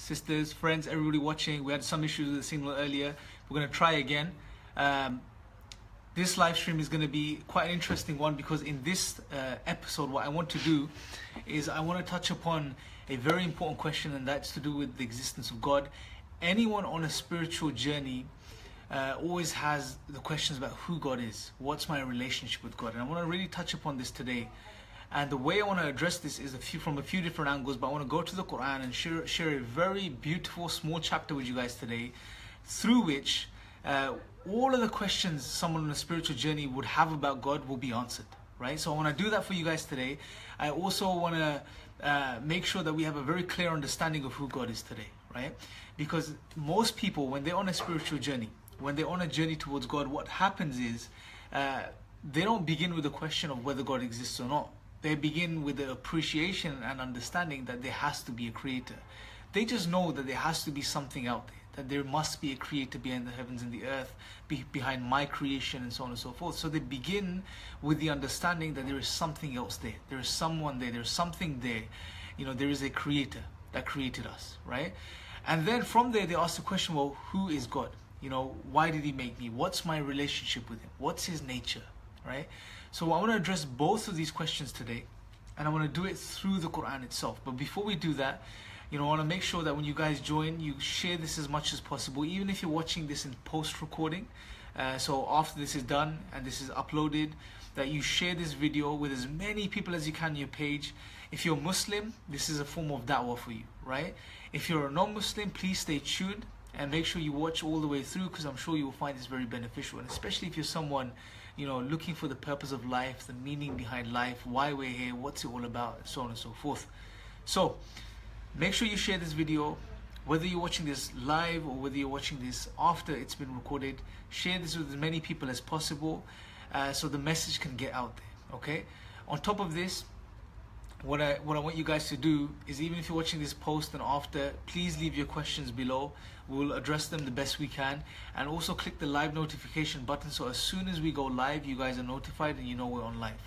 sisters, friends, everybody watching. We had some issues with the signal earlier. We're going to try again. This live stream is going to be quite an interesting one because in this episode, what I want to do is I want to touch upon a very important question, and that's to do with the existence of God. Anyone on a spiritual journey always has the questions about who God is. What's my relationship with God? And I want to really touch upon this today. And the way I want to address this is from a few different angles, but I want to go to the Quran and share a very beautiful small chapter with you guys today, through which all of the questions someone on a spiritual journey would have about God will be answered, right? So I want to do that for you guys today. I also want to make sure that we have a very clear understanding of who God is today, right? Because most people, when they're on a spiritual journey, when they're on a journey towards God, what happens is they don't begin with the question of whether God exists or not. They begin with the appreciation and understanding that there has to be a creator. They just know that there has to be something out there, that there must be a creator behind the heavens and the earth, behind my creation, and so on and so forth. So they begin with the understanding that there is something else there. There is someone there. There is something there. You know, there is a creator that created us, right? And then from there, they ask the question, well, who is God? You know, why did he make me? What's my relationship with him? What's his nature, right? So I want to address both of these questions today, and I want to do it through the Quran itself. But before we do that, you know, I want to make sure that when you guys join, you share this as much as possible, even if you're watching this in post-recording. So after this is done and this is uploaded, that you share this video with as many people as you can on your page. If you're Muslim, this is a form of da'wah for you, right? If you're a non-Muslim, please stay tuned and make sure you watch all the way through, because I'm sure you will find this very beneficial. And especially if you're someone, you know, looking for the purpose of life, the meaning behind life, why we're here, what's it all about, and so on and so forth. So make sure you share this video, whether you're watching this live or whether you're watching this after it's been recorded. Share this with as many people as possible, so the message can get out there, okay? On top of this, what I want you guys to do is, even if you're watching this post and after, please leave your questions below. We'll address them the best we can. And also click the live notification button, so as soon as we go live, you guys are notified and you know we're on live.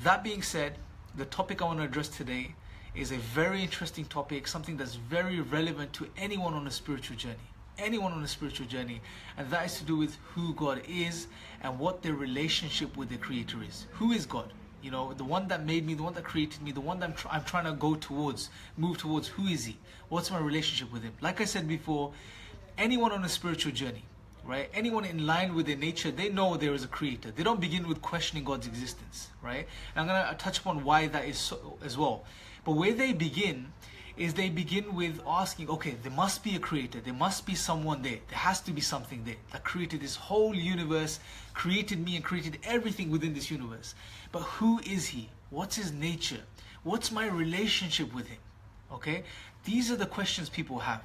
That being said, the topic I want to address today is a very interesting topic, something that's very relevant to anyone on a spiritual journey. Anyone on a spiritual journey. And that is to do with who God is and what their relationship with the Creator is. Who is God? You know, the one that made me, the one that created me, the one that I'm trying to go towards, move towards. Who is he? What's my relationship with him? Like I said before, anyone on a spiritual journey, right? Anyone in line with their nature, they know there is a creator. They don't begin with questioning God's existence, right? And I'm going to touch upon why that is so as well. But where they begin is they begin with asking, okay, there must be a creator. There must be someone there. There has to be something there that created this whole universe, created me and created everything within this universe. But who is he? What's his nature? What's my relationship with him? Okay? These are the questions people have.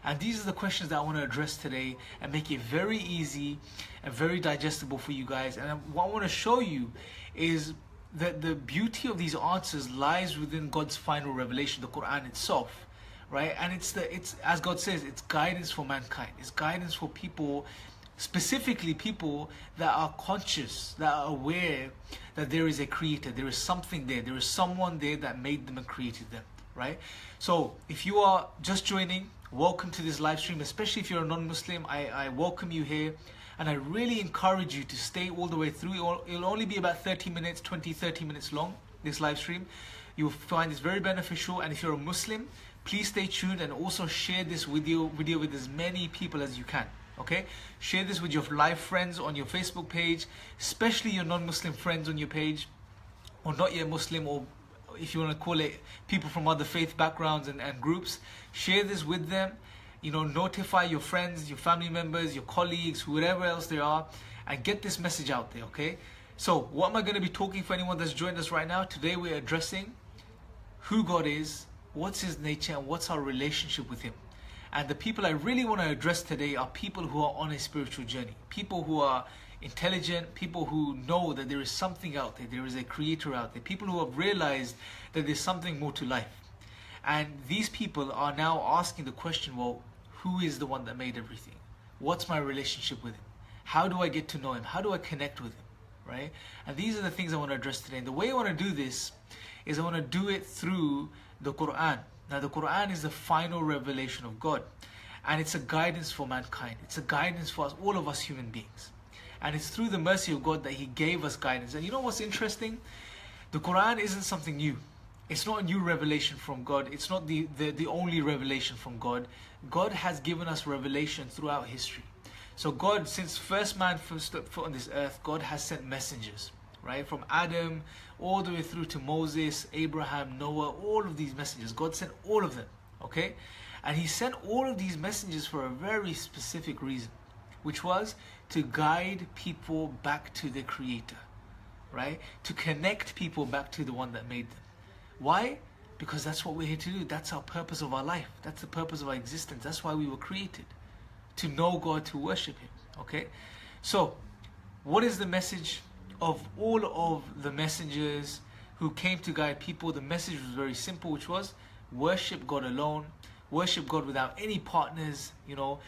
And these are the questions that I want to address today and make it very easy and very digestible for you guys. And what I want to show you is that the beauty of these answers lies within God's final revelation, the Quran itself, right? And it's as God says, it's guidance for mankind. It's guidance for people, specifically people that are conscious, that are aware that there is a creator, there is something there, there is someone there that made them and created them, right? So if you are just joining, welcome to this live stream. Especially if you're a non-Muslim, I welcome you here. And I really encourage you to stay all the way through. It'll only be about 30 minutes long, this live stream. You'll find this very beneficial. And if you're a Muslim, please stay tuned and also share this video with as many people as you can. Okay? Share this with your live friends on your Facebook page, especially your non-Muslim friends on your page, or not yet Muslim, or if you want to call it people from other faith backgrounds and groups. Share this with them. You know, notify your friends, your family members, your colleagues, whoever else they are, and get this message out there, okay? So, what am I going to be talking for anyone that's joined us right now? Today we're addressing who God is, what's his nature, and what's our relationship with him. And the people I really want to address today are people who are on a spiritual journey. People who are intelligent, people who know that there is something out there, there is a creator out there. People who have realized that there's something more to life. And these people are now asking the question, well, who is the one that made everything? What's my relationship with him? How do I get to know him? How do I connect with him? Right? And these are the things I want to address today. And the way I want to do this is I want to do it through the Quran. Now the Quran is the final revelation of God, and it's a guidance for mankind. It's a guidance for us, all of us human beings. And it's through the mercy of God that He gave us guidance. And you know what's interesting? The Quran isn't something new. It's not a new revelation from God. It's not the only revelation from God. God has given us revelation throughout history. So God, since first man first stepped foot on this earth, God has sent messengers, right? From Adam all the way through to Moses, Abraham, Noah, all of these messengers. God sent all of them, okay? And He sent all of these messengers for a very specific reason, which was to guide people back to their Creator, right? To connect people back to the one that made them. Why? Because that's what we're here to do. That's our purpose of our life. That's the purpose of our existence. That's why we were created. To know God, to worship Him. Okay? So, what is the message of all of the messengers who came to guide people? The message was very simple, which was worship God alone. Worship God without any partners, you know.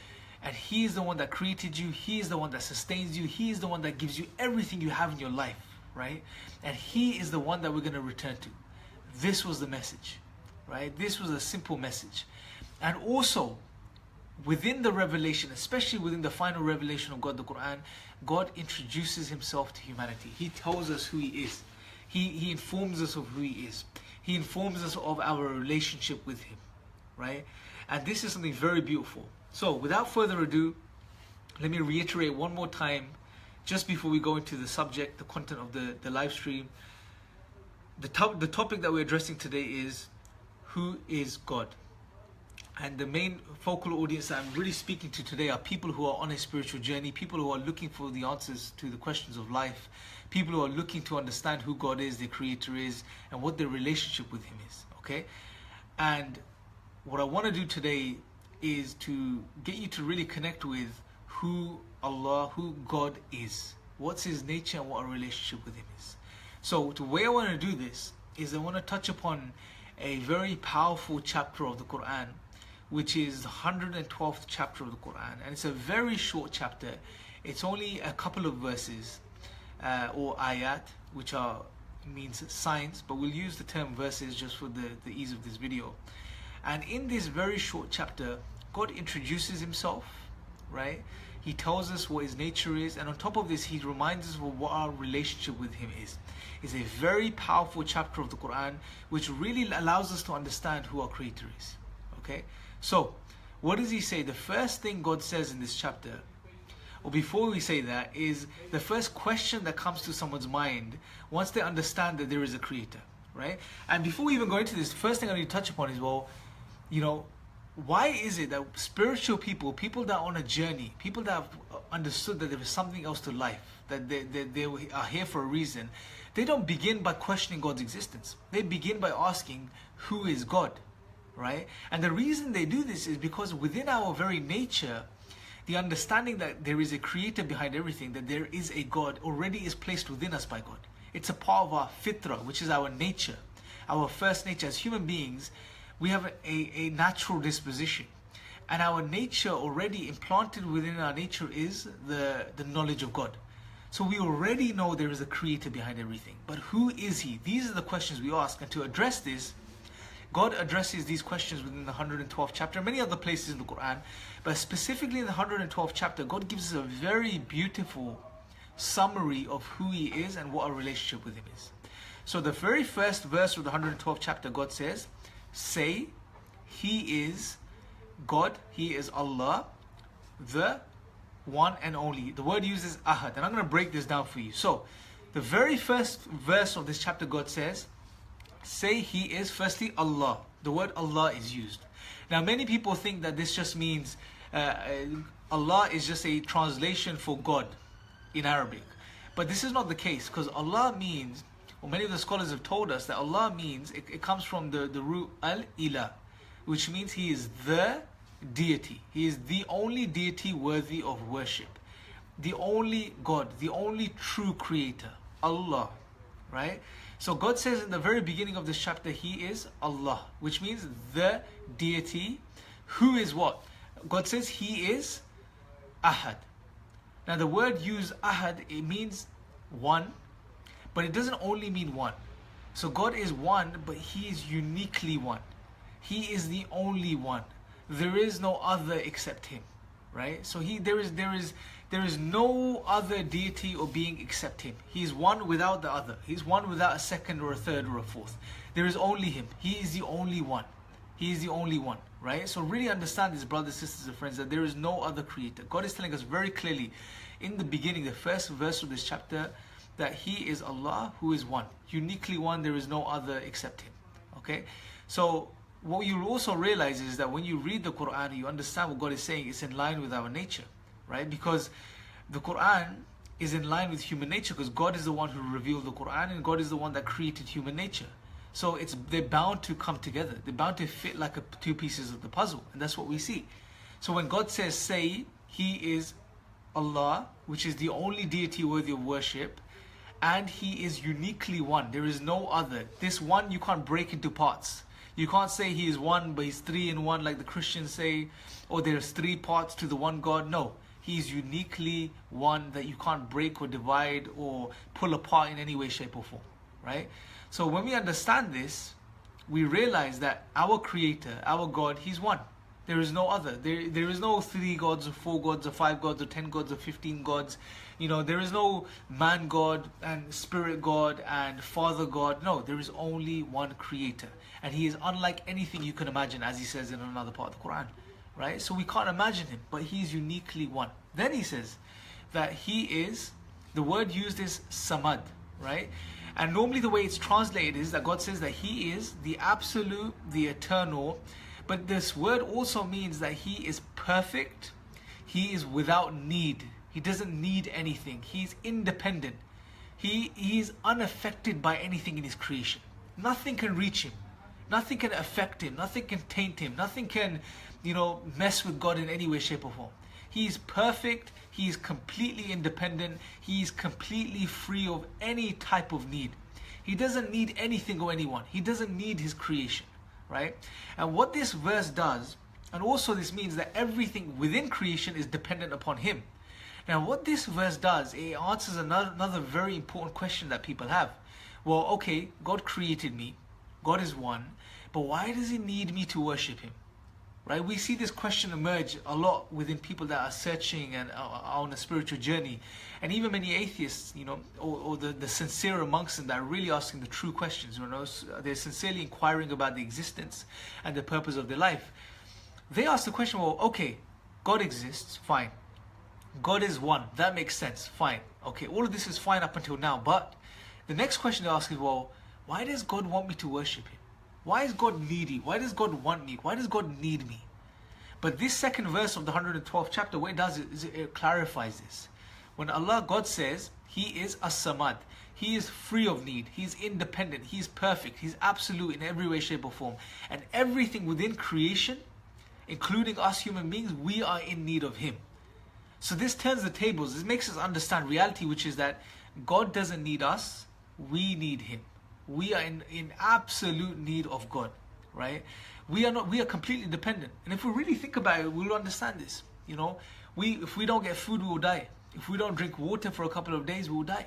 And He is the one that created you. He is the one that sustains you. He is the one that gives you everything you have in your life, right? And He is the one that we're going to return to. This was the message, right? This was a simple message. And also, within the revelation, especially within the final revelation of God, the Quran, God introduces Himself to humanity. He tells us who He is. He informs us of who He is. He informs us of our relationship with Him, right? And this is something very beautiful. So, without further ado, let me reiterate one more time, just before we go into the subject, the content of the live stream. The topic that we're addressing today is, who is God? And the main focal audience that I'm really speaking to today are people who are on a spiritual journey, people who are looking for the answers to the questions of life, people who are looking to understand who God is, their Creator is, and what their relationship with Him is, okay? And what I want to do today is to get you to really connect with who Allah, who God is, what's His nature, and what our relationship with Him is. So the way I want to do this is I want to touch upon a very powerful chapter of the Quran, which is the 112th chapter of the Quran. And it's a very short chapter. It's only a couple of verses, or ayat, which means signs, but we'll use the term verses just for the ease of this video. And in this very short chapter, God introduces Himself, right? He tells us what His nature is, and on top of this, He reminds us of what our relationship with Him is. It's a very powerful chapter of the Quran, which really allows us to understand who our Creator is. Okay? So, what does He say? The first thing God says in this chapter, or before we say that, is the first question that comes to someone's mind once they understand that there is a Creator, right? And before we even go into this, the first thing I need to touch upon is, well, you know, why is it that spiritual people, people that are on a journey, people that have understood that there is something else to life, that they are here for a reason, they don't begin by questioning God's existence. They begin by asking, who is God, right? And the reason they do this is because within our very nature, the understanding that there is a Creator behind everything, that there is a God, already is placed within us by God. It's a part of our fitra, which is our nature, our first nature. As human beings, we have a natural disposition, and our nature, already implanted within our nature, is the knowledge of God. So we already know there is a Creator behind everything. But who is He? These are the questions we ask. And to address this, God addresses these questions within the 112th chapter, and many other places in the Quran. But specifically in the 112th chapter, God gives us a very beautiful summary of who He is and what our relationship with Him is. So the very first verse of the 112th chapter, God says, say, He is God, He is Allah, the one and only. The word used is ahad, and I'm going to break this down for you. So, the very first verse of this chapter, God says, say He is, firstly, Allah. The word Allah is used. Now, many people think that this just means Allah is just a translation for God in Arabic. But this is not the case, because Allah means, or many of the scholars have told us that Allah means, it comes from the root al-ilah, which means He is the deity. He is the only deity worthy of worship. The only God, the only true Creator, Allah, right? So God says in the very beginning of this chapter, He is Allah, which means the deity. Who is what? God says He is ahad. Now the word used ahad, it means one, but it doesn't only mean one. So God is one, but He is uniquely one. He is the only one. There is no other except Him, right? So there is no other deity or being except Him. He is one without the other. He's one without a second or a third or a fourth. There is only Him. He is the only one. He is the only one, right? So really understand this, brothers, sisters, and friends, that there is no other creator. God is telling us very clearly in the beginning, the first verse of this chapter, that He is Allah who is one, uniquely one. There is no other except Him. Okay, so what you'll also realize is that when you read the Quran, you understand what God is saying. It's in line with our nature, right? Because the Quran is in line with human nature, because God is the one who revealed the Quran, and God is the one that created human nature. So they're bound to come together. They're bound to fit like two pieces of the puzzle, and that's what we see. So when God says, say, He is Allah, which is the only deity worthy of worship, and He is uniquely one. There is no other. This one you can't break into parts. You can't say He is one, but He's three in one, like the Christians say, or there's three parts to the one God. No, He is uniquely one that you can't break or divide or pull apart in any way, shape, or form, right? So when we understand this, we realize that our Creator, our God, He's one. There is no other. There is no 3 gods or 4 gods or 5 gods or 10 gods or 15 gods. You know, there is no man God and spirit God and father God. No, there is only one Creator. And He is unlike anything you can imagine, as He says in another part of the Quran. Right? So we can't imagine Him, but He is uniquely one. Then He says that He is, the word used is Samad, right? And normally the way it's translated is that God says that He is the absolute, the eternal. But this word also means that He is perfect. He is without need. He doesn't need anything. He's independent. He is unaffected by anything in His creation. Nothing can reach Him. Nothing can affect Him. Nothing can taint Him. Nothing can, mess with God in any way, shape, or form. He is perfect. He is completely independent. He is completely free of any type of need. He doesn't need anything or anyone. He doesn't need His creation, right? And what this verse does, and also this means that everything within creation is dependent upon Him. Now what this verse does, it answers another very important question that people have. Well, okay, God created me. God is one. But why does He need me to worship Him? Right? We see this question emerge a lot within people that are searching and are on a spiritual journey. And even many atheists, or the sincere amongst them that are really asking the true questions, they're sincerely inquiring about the existence and the purpose of their life. They ask the question, well, okay, God exists, fine. God is one, that makes sense, fine. Okay, all of this is fine up until now, but the next question they ask is, well, why does God want me to worship Him? Why is God needy? Why does God want me? Why does God need me? But this second verse of the 112th chapter, what it does is it clarifies this. When God says He is as-Samad, He is free of need, He's independent, He's perfect, He's absolute in every way, shape, or form. And everything within creation, including us human beings, we are in need of Him. So this turns the tables. This makes us understand reality, which is that God doesn't need us, we need Him. We are in absolute need of God, right? We are completely dependent. And if we really think about it, we'll understand this. If we don't get food, we will die. If we don't drink water for a couple of days, we will die,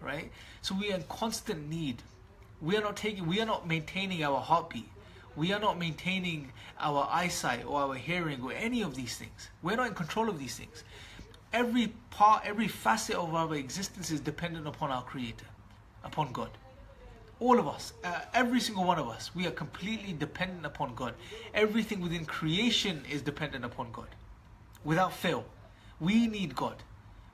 right? So we are in constant need. We are not maintaining our heartbeat. We are not maintaining our eyesight or our hearing or any of these things. We're not in control of these things. Every part, every facet of our existence is dependent upon our Creator, upon God. All of us, every single one of us, we are completely dependent upon God. Everything within creation is dependent upon God, without fail. We need God.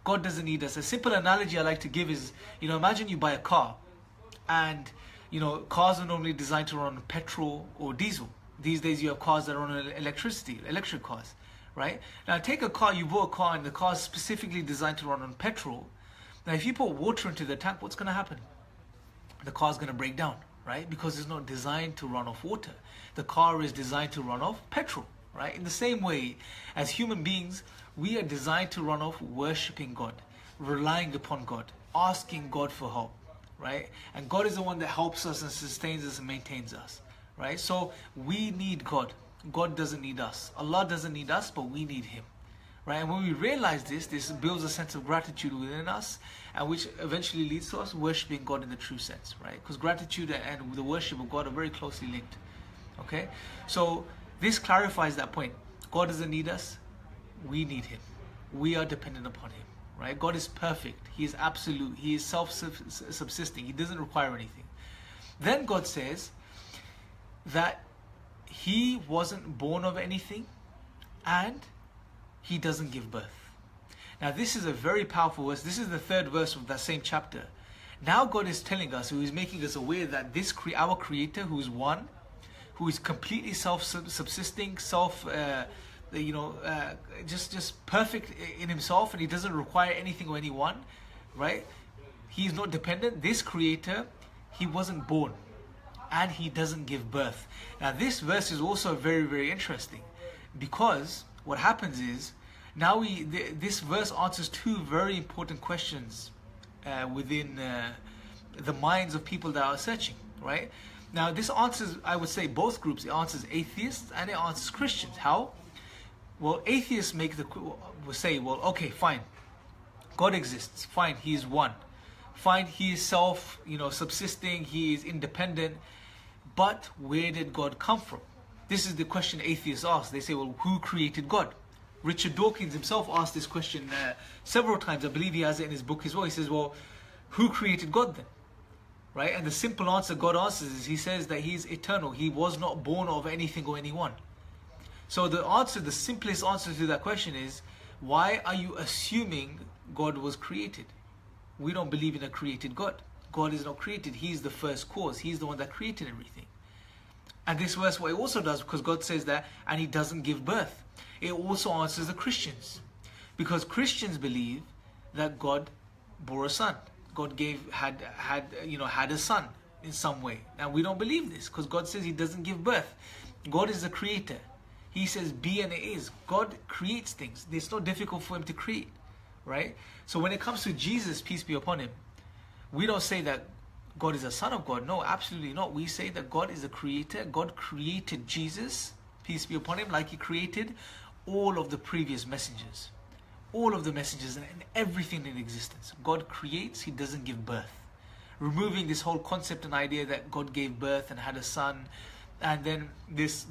God doesn't need us. A simple analogy I like to give is, imagine you buy a car, and cars are normally designed to run on petrol or diesel. These days you have cars that run on electricity, electric cars, right? Now take a car, you bought a car, and the car is specifically designed to run on petrol. Now if you put water into the tank, what's going to happen? The car is going to break down, right? Because it's not designed to run off water. The car is designed to run off petrol, right? In the same way, as human beings, we are designed to run off worshipping God, relying upon God, asking God for help, right? And God is the one that helps us and sustains us and maintains us, right? So we need God. God doesn't need us. Allah doesn't need us, but we need Him. Right? And when we realize this builds a sense of gratitude within us, and which eventually leads to us worshipping God in the true sense, right? Because gratitude and the worship of God are very closely linked. Okay, so this clarifies that point. God doesn't need us, we need him. We are dependent upon him, right? God is perfect, he is absolute, he is self-subsisting, he doesn't require anything. Then God says that he wasn't born of anything and he doesn't give birth. Now this is a very powerful verse. This is the third verse of that same chapter. Now God is telling us, who is making us aware that this our Creator, who is one, who is completely self-subsisting, just perfect in himself, and he doesn't require anything or anyone, right? He is not dependent. This Creator, he wasn't born, and he doesn't give birth. Now this verse is also very, very interesting, because what happens is, now this verse answers two very important questions within the minds of people that are searching, right? Now this answers, I would say, both groups. It answers atheists and it answers Christians. How? Well, atheists will say, well, okay, fine, God exists, fine, he is one, fine, he is subsisting, he is independent, but where did God come from? This is the question atheists ask. They say, well, who created God? Richard Dawkins himself asked this question several times. I believe he has it in his book as well. He says, well, who created God then? Right? And the simple answer God answers is, he says that he is eternal. He was not born of anything or anyone. So the simplest answer to that question is, why are you assuming God was created? We don't believe in a created God. God is not created. He is the first cause. He's the one that created everything. And this verse, what it also does, because God says that, and he doesn't give birth, it also answers the Christians, because Christians believe that God bore a son. God had a son in some way. Now we don't believe this, because God says he doesn't give birth. God is the creator. He says be and it is. God creates things. It's not difficult for him to create, right? So when it comes to Jesus, peace be upon him, we don't say that God is a son of God. No, absolutely not. We say that God is a creator. God created Jesus, peace be upon him, like he created all of the previous messengers. All of the messengers and everything in existence. God creates, he doesn't give birth. Removing this whole concept and idea that God gave birth and had a son, and then this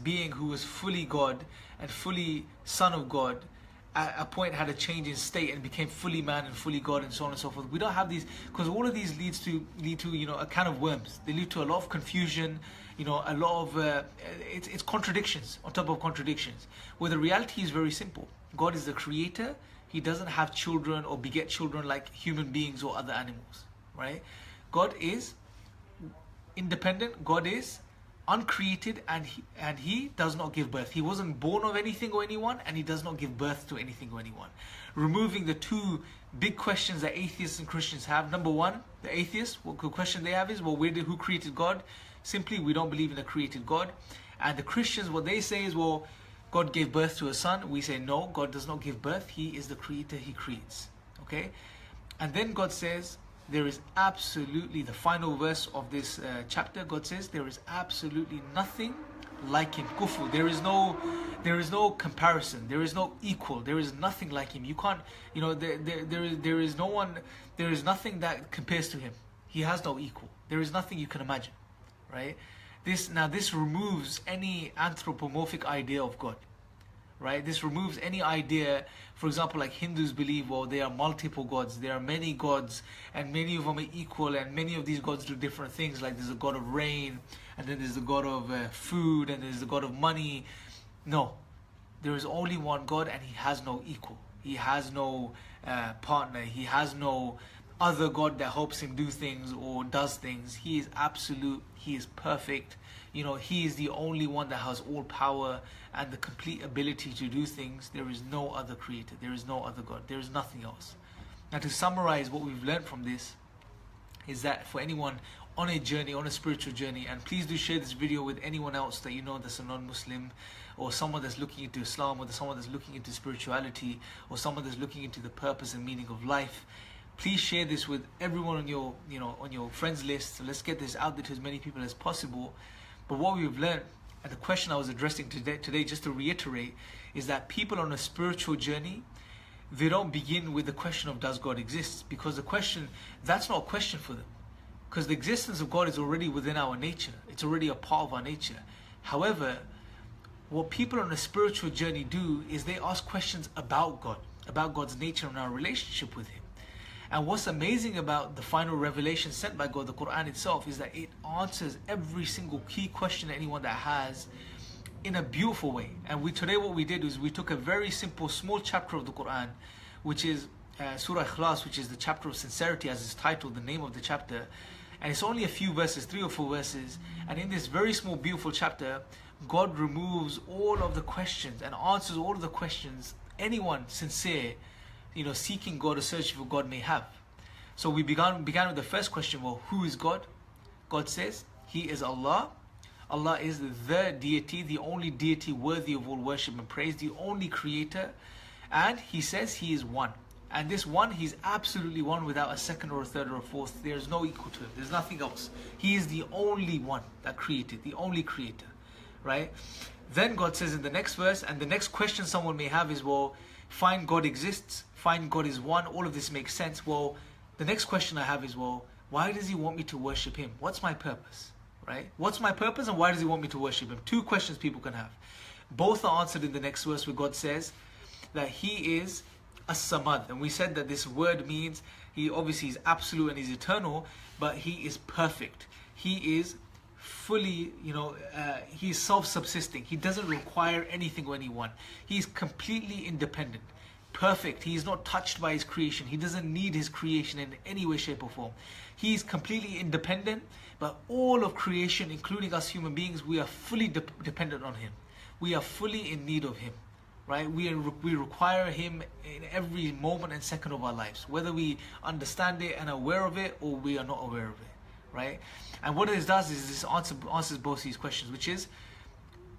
being who was fully God and fully son of God, at a point had a change in state and became fully man and fully God, and so on and so forth. We don't have these, because all of these lead to a can of worms. They lead to a lot of confusion, a lot of it's contradictions on top of contradictions, where the reality is very simple. God is the creator. He doesn't have children or beget children like human beings or other animals, right? God is independent. God is uncreated, and he does not give birth. He wasn't born of anything or anyone, and he does not give birth to anything or anyone. Removing the two big questions that atheists and Christians have. Number one, the atheists, what the question they have is, well, who created God? Simply, we don't believe in a created God. And the Christians, what they say is, well, God gave birth to a son. We say, no, God does not give birth. He is the creator, he creates. Okay? And then God says, there is absolutely, the final verse of this chapter, God says, there is absolutely nothing like him. Kufu. There is no comparison. There is no equal. There is nothing like him. You can't, there is no one, there is nothing that compares to him. He has no equal. There is nothing you can imagine, right? This removes any anthropomorphic idea of God, right? This removes any idea, for example, like Hindus believe, well, there are multiple gods, there are many gods, and many of them are equal, and many of these gods do different things, like there's a god of rain, and then there's the god of food, and there's the god of money. No, there is only one God, and he has no equal. He has no partner. He has no other God that helps him do things or does things. He is absolute. He is perfect. He is the only one that has all power and the complete ability to do things. There is no other creator. There is no other God. There is nothing else. Now, to summarize what we've learned from this is that for anyone on a journey, on a spiritual journey, and please do share this video with anyone else that you know that's a non-Muslim, or someone that's looking into Islam, or someone that's looking into spirituality, or someone that's looking into the purpose and meaning of life. Please share this with everyone on your, on your friends list. So let's get this out there to as many people as possible. But what we've learned, and the question I was addressing today, just to reiterate, is that people on a spiritual journey, they don't begin with the question of does God exist? Because that's not a question for them. because the existence of God is already within our nature. It's already a part of our nature. However, what people on a spiritual journey do is they ask questions about God, about God's nature and our relationship with Him. And what's amazing about the final revelation sent by God, the Quran itself, is that it answers every single key question anyone that has in a beautiful way. And today what we did is we took a very simple, small chapter of the Quran, which is Surah Ikhlas, which is the chapter of sincerity, as is titled, the name of the chapter. And it's only a few verses, 3 or 4 verses. And in this very small, beautiful chapter, God removes all of the questions and answers all of the questions anyone sincere, seeking God or searching for God may have. So we began with the first question. Well, who is God? God says He is Allah. Allah is the deity, the only deity worthy of all worship and praise, the only creator. And He says He is one. And this one, He's absolutely one without a second or a third or a fourth. There's no equal to Him. There's nothing else. He is the only one that created, the only creator. Right? Then God says in the next verse, and the next question someone may have is, well, fine, God exists, fine, God is one, all of this makes sense. Well, the next question I have is, well, why does He want me to worship Him? What's my purpose? Right? What's my purpose and why does He want me to worship Him? 2 questions people can have. Both are answered in the next verse where God says that He is As-Samad. And we said that this word means He obviously is absolute and He's eternal, but He is perfect. He is fully, He is self-subsisting. He doesn't require anything or anyone. He is completely independent. Perfect. He is not touched by His creation. He doesn't need His creation in any way, shape or form. He is completely independent, but all of creation, including us human beings, we are fully dependent on Him. We are fully in need of Him. Right? We require Him in every moment and second of our lives, whether we understand it and are aware of it or we are not aware of it. Right? And what this does is this answers both these questions, which is,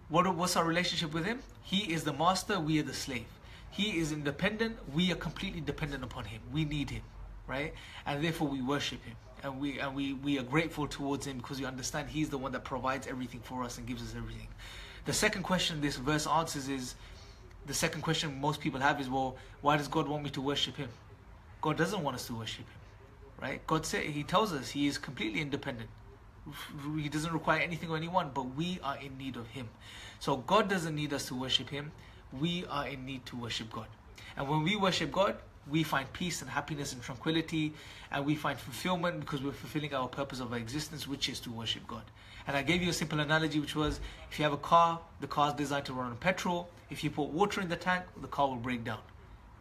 what's our relationship with Him? He is the master, we are the slave. He is independent, we are completely dependent upon Him. We need Him, right? And therefore we worship Him. And we are grateful towards Him because we understand He's the one that provides everything for us and gives us everything. The second question this verse answers is, the second question most people have is, well, why does God want me to worship Him? God doesn't want us to worship Him, right? God said, He tells us He is completely independent. He doesn't require anything or anyone, but we are in need of Him. So God doesn't need us to worship Him. We are in need to worship God. And when we worship God, we find peace and happiness and tranquility, and we find fulfillment because we're fulfilling our purpose of our existence, which is to worship God. And I gave you a simple analogy, which was, if you have a car, the car is designed to run on petrol. If you put water in the tank, the car will break down,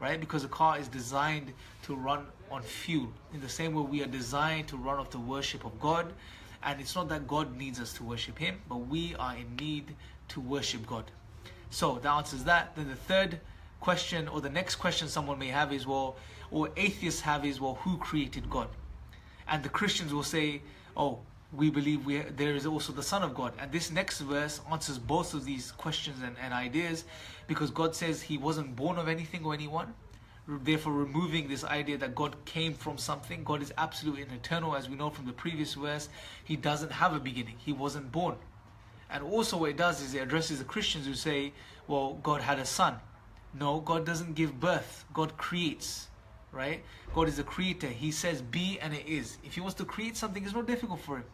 right? Because the car is designed to run on fuel. In the same way, we are designed to run off the worship of God. And it's not that God needs us to worship Him, but we are in need to worship God. So that answers that. Then the third question, or the next question someone may have is, well, or atheists have is, well, who created God? And the Christians will say, oh, we believe there is also the Son of God. And this next verse answers both of these questions and ideas, because God says He wasn't born of anything or anyone. Therefore, removing this idea that God came from something. God is absolute and eternal, as we know from the previous verse. He doesn't have a beginning. He wasn't born. And also what it does is it addresses the Christians who say, well, God had a son. No, God doesn't give birth. God creates, right? God is a creator. He says be and it is. If He wants to create something, it's not difficult for Him.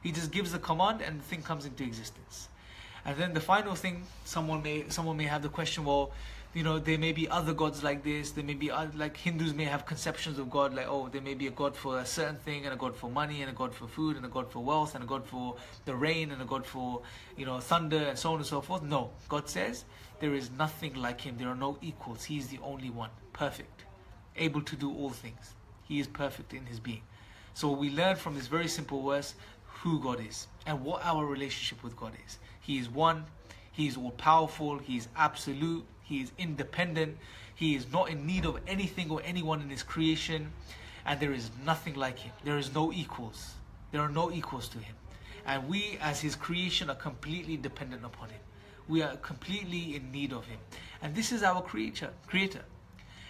He just gives the command and the thing comes into existence. And then the final thing, someone may have the question, well, there may be other gods like this. There may be like Hindus may have conceptions of God, like, oh, there may be a God for a certain thing, and a God for money, and a God for food, and a God for wealth, and a God for the rain, and a God for thunder, and so on and so forth. No, God says there is nothing like Him. There are no equals. He is the only one, perfect, able to do all things. He is perfect in His being. So we learn from this very simple verse who God is and what our relationship with God is. He is one. He is all-powerful. He is absolute. He is independent. He is not in need of anything or anyone in His creation. And there is nothing like Him. There is no equals. There are no equals to Him. And we, as His creation, are completely dependent upon Him. We are completely in need of Him. And this is our creator.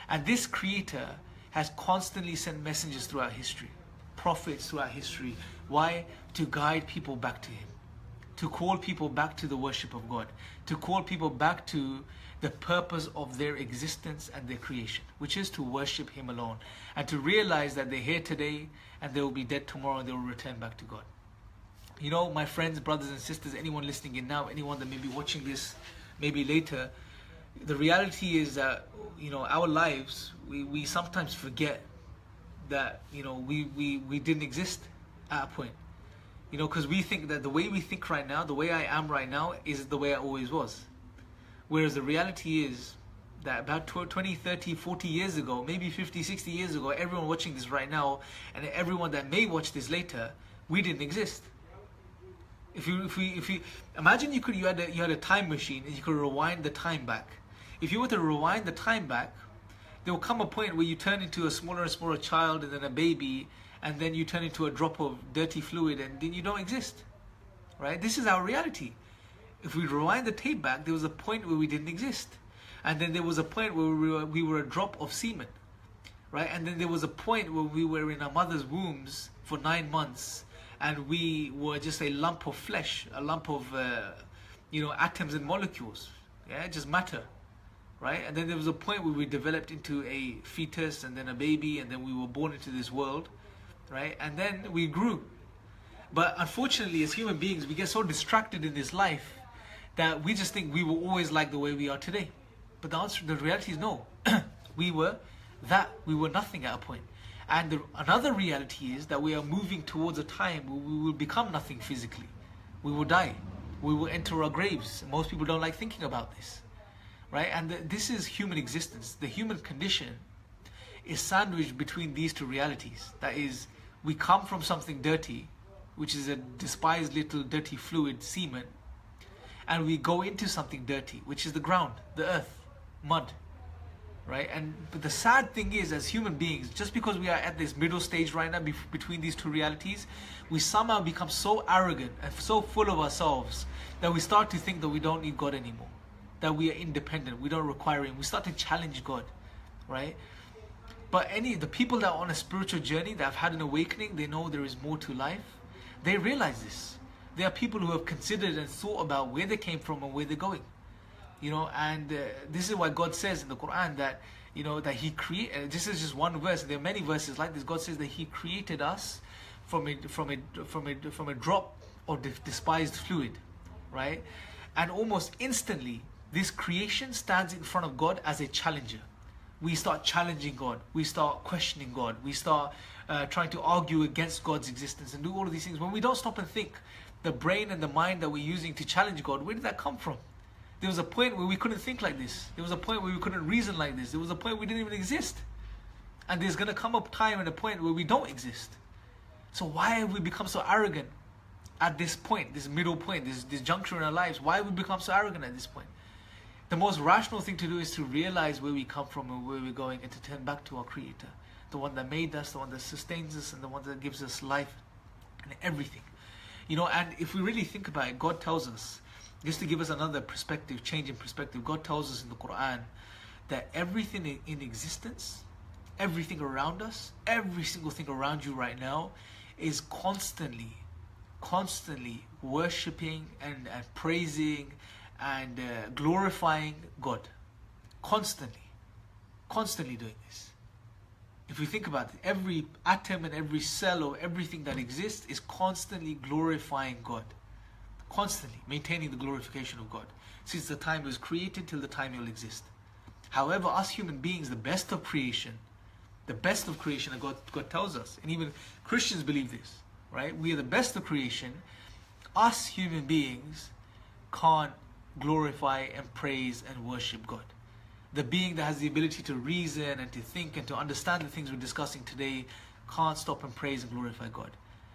And this Creator has constantly sent messengers throughout history, prophets throughout history. Why? To guide people back to Him. To call people back to the worship of God. To call people back to the purpose of their existence and their creation, which is to worship Him alone and to realize that they're here today and they will be dead tomorrow and they will return back to God. You know, my friends, brothers and sisters, anyone listening in now, anyone that may be watching this maybe later, the reality is that, you know, our lives, we sometimes forget that, you know, we didn't exist at a point. You know, because we think that the way we think right now, the way I am right now, is the way I always was. Whereas the reality is that about 20, 30, 40 years ago, maybe 50, 60 years ago, everyone watching this right now, and everyone that may watch this later, we didn't exist. If you imagine you had a time machine and you could rewind the time back. If you were to rewind the time back, there will come a point where you turn into a smaller and smaller child and then a baby, and then you turn into a drop of dirty fluid and then you don't exist. Right? This is our reality. If we rewind the tape back, there was a point where we didn't exist. And then there was a point where we were a drop of semen. Right? And then there was a point where we were in our mother's wombs for 9 months and we were just a lump of flesh, a lump of atoms and molecules. Yeah, just matter. Right? And then there was a point where we developed into a fetus and then a baby and then we were born into this world. Right? And then we grew. But unfortunately, as human beings, we get so distracted in this life that we just think we were always like the way we are today. But the reality is no. We were nothing at a point. And another reality is that we are moving towards a time where we will become nothing physically. We will die. We will enter our graves. Most people don't like thinking about this. Right? And this is human existence. The human condition is sandwiched between these two realities. That is, we come from something dirty, which is a despised little dirty fluid, semen, and we go into something dirty, which is the ground, the earth, mud. Right? But the sad thing is, as human beings, just because we are at this middle stage right now between these two realities, we somehow become so arrogant and so full of ourselves that we start to think that we don't need God anymore, that we are independent, we don't require Him. We start to challenge God, right? But the people that are on a spiritual journey, that have had an awakening, they know there is more to life. They realize this. There are people who have considered and thought about where they came from and where they're going. You know, and this is why God says in the Quran that, you know, that He created. This is just one verse. There are many verses like this. God says that He created us from a drop of despised fluid, right? And almost instantly, this creation stands in front of God as a challenger. We start challenging God. We start questioning God. We start trying to argue against God's existence and do all of these things. When we don't stop and think, the brain and the mind that we're using to challenge God, where did that come from? There was a point where we couldn't think like this. There was a point where we couldn't reason like this. There was a point where we didn't even exist. And there's going to come a time and a point where we don't exist. So why have we become so arrogant at this point, this middle point, this juncture in our lives? Why have we become so arrogant at this point? The most rational thing to do is to realize where we come from and where we're going and to turn back to our Creator. The one that made us, the one that sustains us, and the one that gives us life and everything. You know, and if we really think about it, God tells us, just to give us another perspective, change in perspective, God tells us in the Quran that everything in existence, everything around us, every single thing around you right now is constantly worshipping and praising and glorifying God. Constantly doing this. If we think about it, every atom and every cell of everything that exists is constantly glorifying God. Constantly maintaining the glorification of God. Since the time it was created till the time it will exist. However, us human beings, the best of creation that God tells us, and even Christians believe this, right? We are the best of creation. Us human beings can't glorify and praise and worship God. The being that has the ability to reason and to think and to understand the things we're discussing today can't stop and praise and glorify God.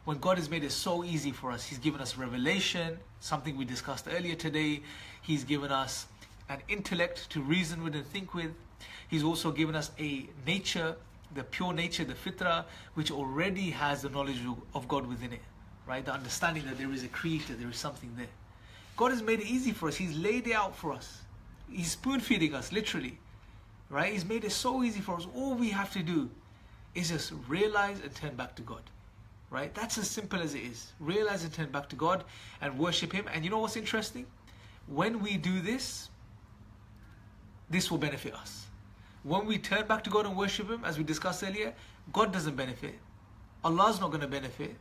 When God has made it so easy for us, He's given us revelation, something we discussed earlier today. He's given us an intellect to reason with and think with. He's also given us a nature, the pure nature, the fitra, which already has the knowledge of God within it, right? The understanding that there is a creator, there is something there. God has made it easy for us. He's laid it out for us. He's spoon-feeding us, literally, right? He's made it so easy for us. All we have to do is just realize and turn back to God. Right? That's as simple as it is. Realize and turn back to God and worship Him. And you know what's interesting? When we do this, this will benefit us. When we turn back to God and worship Him, as we discussed earlier, God doesn't benefit. Allah's not going to benefit.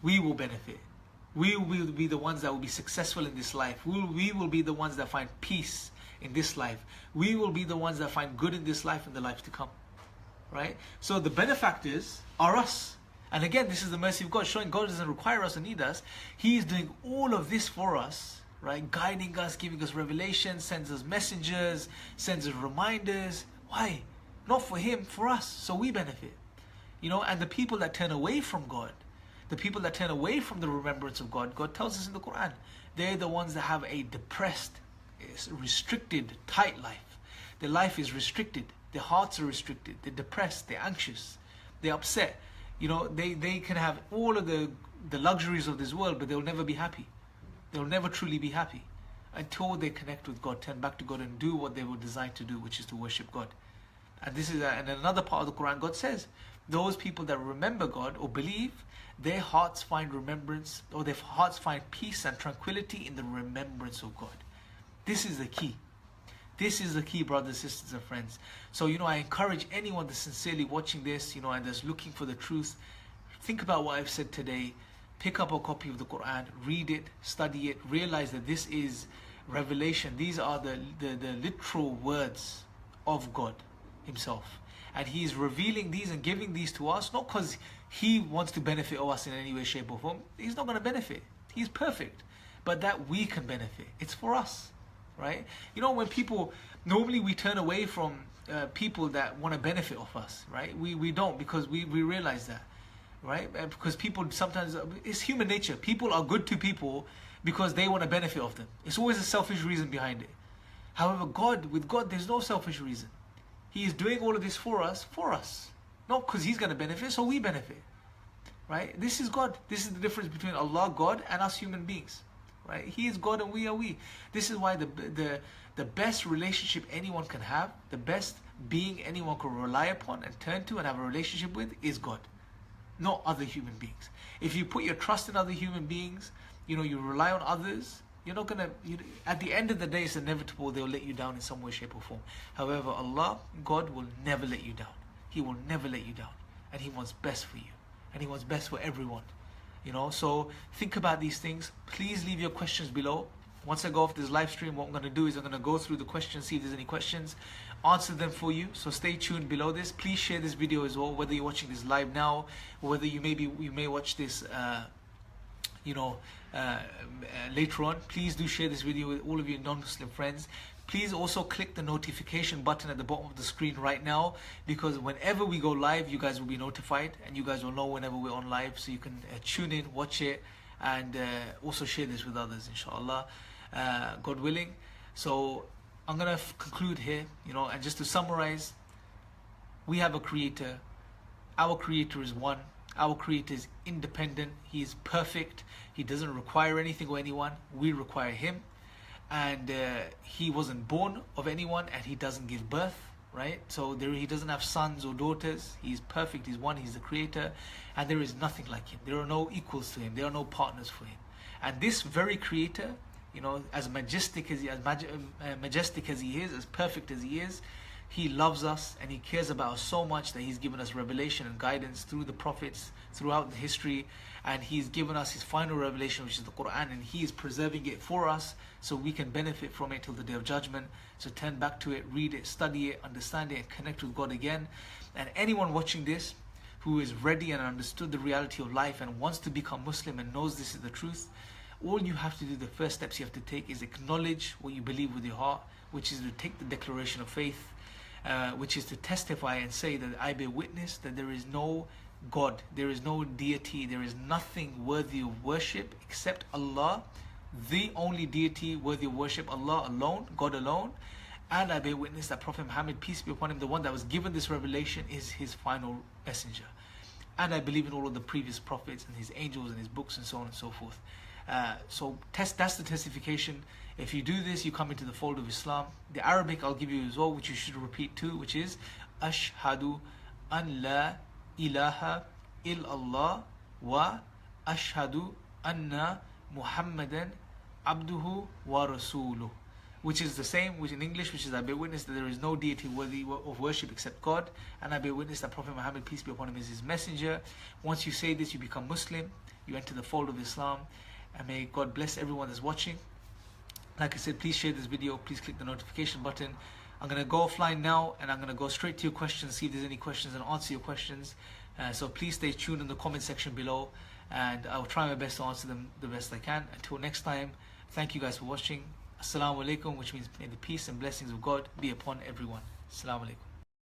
We will benefit. We will be the ones that will be successful in this life. We will be the ones that find peace in this life. We will be the ones that find good in this life and the life to come. Right? So the benefactors are us. And again, this is the mercy of God, showing God doesn't require us or need us. He is doing all of this for us, right? Guiding us, giving us revelation, sends us messengers, sends us reminders. Why? Not for Him, for us. So we benefit. You know, and the people that turn away from God, the people that turn away from the remembrance of God, God tells us in the Quran, they're the ones that have a depressed, restricted, tight life. Their life is restricted. Their hearts are restricted. They're depressed. They're anxious. They're upset. You know, they can have all of the luxuries of this world, but they'll never be happy. They'll never truly be happy until they connect with God, turn back to God and do what they were designed to do, which is to worship God. And this is and another part of the Quran, God says, those people that remember God or believe, their hearts find remembrance, or their hearts find peace and tranquility in the remembrance of God. This is the key. This is the key, brothers, sisters, and friends. So, you know, I encourage anyone that's sincerely watching this, you know, and that's looking for the truth, think about what I've said today. Pick up a copy of the Quran, read it, study it, realize that this is revelation. These are the literal words of God Himself. And He is revealing these and giving these to us, not because He wants to benefit us in any way, shape, or form. He's not going to benefit. He's perfect. But that we can benefit. It's for us. Right? You know, when people, normally we turn away from people that want to benefit off us, right? We don't, because we realize that, right? Because people sometimes, it's human nature. People are good to people because they want to benefit off them. It's always a selfish reason behind it. However, with God, there's no selfish reason. He is doing all of this for us. Not because He's going to benefit, so we benefit, right? This is God. This is the difference between Allah, God, and us human beings. Right? He is God and we are we. This is why the best relationship anyone can have, the best being anyone can rely upon and turn to and have a relationship with is God, not other human beings. If you put your trust in other human beings, you know, you rely on others, you're not gonna. At the end of the day, it's inevitable they'll let you down in some way, shape, or form. However, Allah, God, will never let you down. He will never let you down, and He wants best for you, and He wants best for everyone. You know, so think about these things. Please leave your questions below. Once I go off this live stream, what I'm going to do is I'm going to go through the questions, see if there's any questions, answer them for you. So stay tuned below this. Please share this video as well, whether you're watching this live now, or whether you may watch this later on. Please do share this video with all of your non-Muslim friends. Please also click the notification button at the bottom of the screen right now, because whenever we go live, you guys will be notified and you guys will know whenever we're on live, so you can tune in, watch it, and also share this with others, inshallah, God willing. So I'm going to conclude here, you know, and just to summarize, we have a creator. Our creator is one. Our creator is independent. He is perfect. He doesn't require anything or anyone. We require Him. And He wasn't born of anyone, and He doesn't give birth, right? So He doesn't have sons or daughters. He's perfect. He's one. He's the creator, and there is nothing like Him. There are no equals to Him. There are no partners for Him. And this very creator, you know, as majestic as He is, as perfect as He is, He loves us and He cares about us so much that He's given us revelation and guidance through the prophets throughout the history, and He's given us His final revelation, which is the Quran, and He is preserving it for us so we can benefit from it till the Day of Judgment. So turn back to it, read it, study it, understand it, and connect with God again. And anyone watching this who is ready and understood the reality of life and wants to become Muslim and knows this is the truth, all you have to do, the first steps you have to take, is acknowledge what you believe with your heart, which is to take the declaration of faith, which is to testify and say that I bear witness that there is no God, there is no deity, there is nothing worthy of worship except Allah, the only deity worthy of worship, Allah alone, God alone. And I bear witness that Prophet Muhammad, peace be upon him, the one that was given this revelation, is his final messenger. And I believe in all of the previous prophets and his angels and his books and so on and so forth. That's the testification. If you do this, you come into the fold of Islam. The Arabic I'll give you as well, which you should repeat too, which is Ashhadu an la ilaha illallah wa ashhadu anna Muhammadan abduhu wa rasuluh. which is the same, which in English, which is I bear witness that there is no deity worthy of worship except God, and I bear witness that Prophet Muhammad, peace be upon him, is his messenger. Once you say this, you become Muslim, you enter the fold of Islam, and may God bless everyone that's watching. Like I said, please share this video, please click the notification button. I'm going to go offline now, and I'm going to go straight to your questions, see if there's any questions, and answer your questions. So please stay tuned in the comment section below, and I will try my best to answer them the best I can. Until next time, thank you guys for watching. Assalamu alaikum, which means may the peace and blessings of God be upon everyone. Assalamu alaikum.